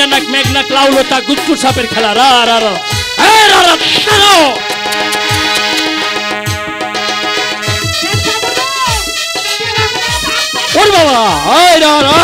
মেঘনাক মেঘনাক লাউলতা গুচ্ছু সাপের খেলা রা রা রা ওর বাবা ওই রা রা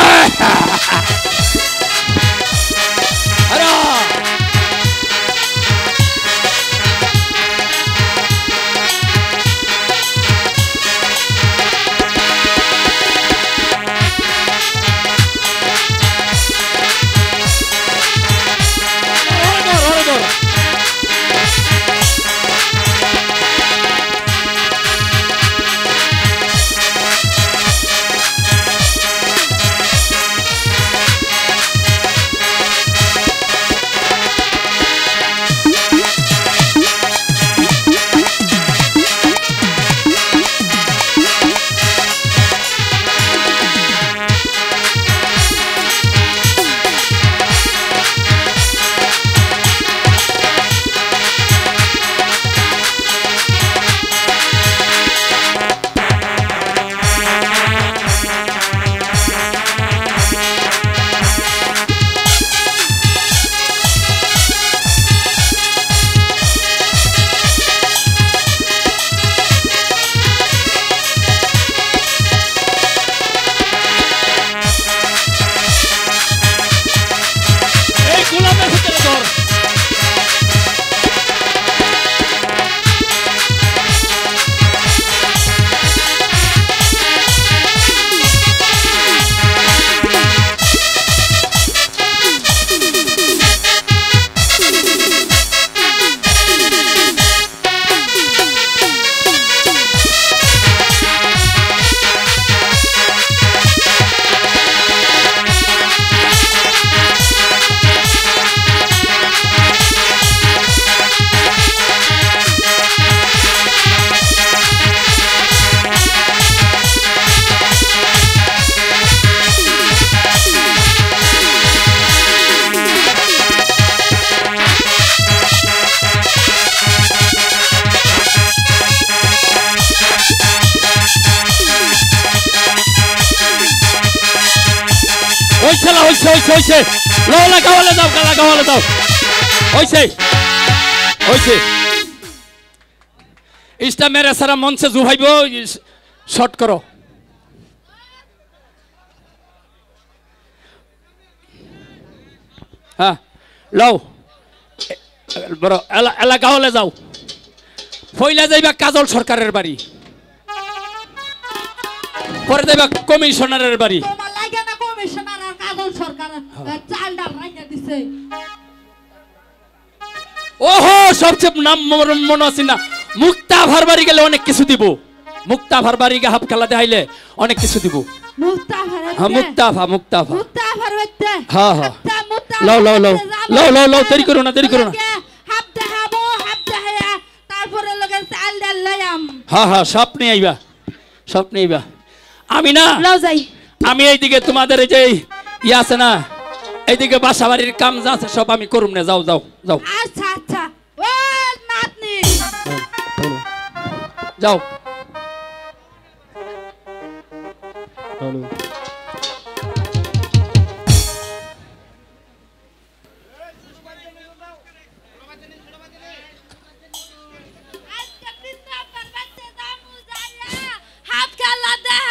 হইছে লওলা গাওয়ালে দাও গালা গাওয়ালে দাও হইছে হইছে ইস্টা মেরে সারা মঞ্চে জুহাইবো শর্ট করো হ্যাঁ লও বড় এলা গাওয়ালে যাও ফইলা যাইবা কাজল সরকারের বাড়ি পরে যাইবা কমিশনারের বাড়ি ওহো সবচেয়ে নাম মনে আছে না মুক্তা ভারবাড়ি গেলে অনেক কিছু দিব মুক্তা ভারবাড়ি গে হাফ খেলা দেখাইলে অনেক কিছু দিব মুক্তা হ্যাঁ হ্যাঁ লও লও লও লও লও লও দেরি করো না হ্যাঁ হ্যাঁ স্বপ্নে আইবা আমি না আমি এইদিকে তোমাদের এই যে ইয়ে আছে না এইদিকে বাসা বাড়ির কাম যা আছে সব আমি করুম না যাও যাও যাও আচ্ছা আচ্ছা ও নাতনি যাও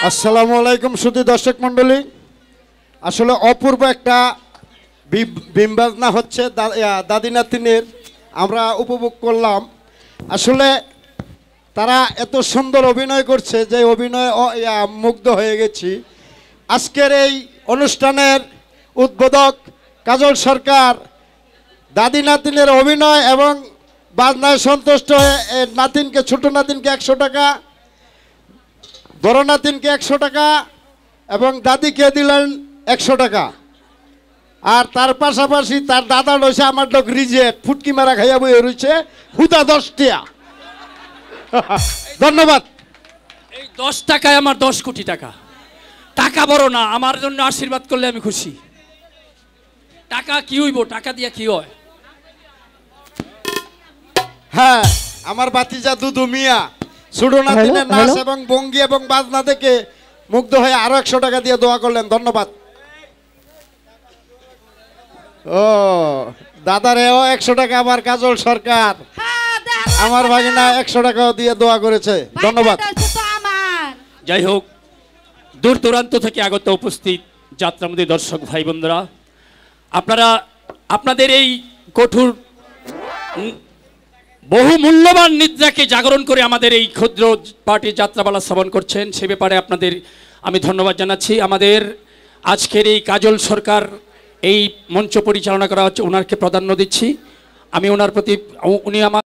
আসসালামু আলাইকুম সুধী দর্শক মণ্ডলী আসলে অপূর্ব একটা বিম্বাজনা হচ্ছে দাদি নাতিনের আমরা উপভোগ করলাম আসলে তারা এত সুন্দর অভিনয় করছে যে অভিনয় মুগ্ধ হয়ে গেছি আজকের এই অনুষ্ঠানের উদ্বোধক কাজল সরকার দাদি নাতিনের অভিনয় এবং বাজনায় সন্তুষ্ট হয়ে নাতিনকে ছোট নাতিনকে 100 টাকা বড় নাতিনকে 100 টাকা এবং দাদিকে দিলেন 100 টাকা আর তার পাশাপাশি তার দাদা রয়েছে আমার লোক রিজেক্ট ফুটকি মারা খাইয়া বই রয়েছে হুদা 10 টাকা ধন্যবাদ এই 10 টাকায় আমার 10 কোটি টাকা টাকা বড় না আমার জন্য আশীর্বাদ করলে আমি খুশি টাকা কি হইব টাকা দিয়া কি হয় হ্যাঁ আমার বাতিজা দুদু মিয়া ছোট নাতিনের নাচ এবং ভঙ্গি এবং বাজনা দেখে মুগ্ধ হয়ে আরো 100 টাকা দিয়ে দোয়া করলেন ধন্যবাদ ও দাদারেও 100 টাকা আমার কাজল সরকার হ্যাঁ দেন আমার ভাগিনা 100 টাকাও দিয়ে দোয়া করেছে ধন্যবাদ। ভাইটা তো আমার যাই হোক, দূর দূরান্ত থেকে আগত উপস্থিত যাত্রামুদী দর্শক ভাই বোনরা, আপনারা আপনাদের এই কঠোর বহু মূল্যবান নিদ্রাকে জাগরণ করে আমাদের এই ক্ষুদ্র পার্টির যাত্রাপালা শ্রবণ করছেন, সে ব্যাপারে আপনাদের আমি ধন্যবাদ জানাচ্ছি। আমাদের আজকের এই কাজল সরকার এই মঞ্চ পরিচালনা করা হচ্ছে, ওনাকে প্রাধান্য দিচ্ছি আমি। ওনার প্রতি উনি আমার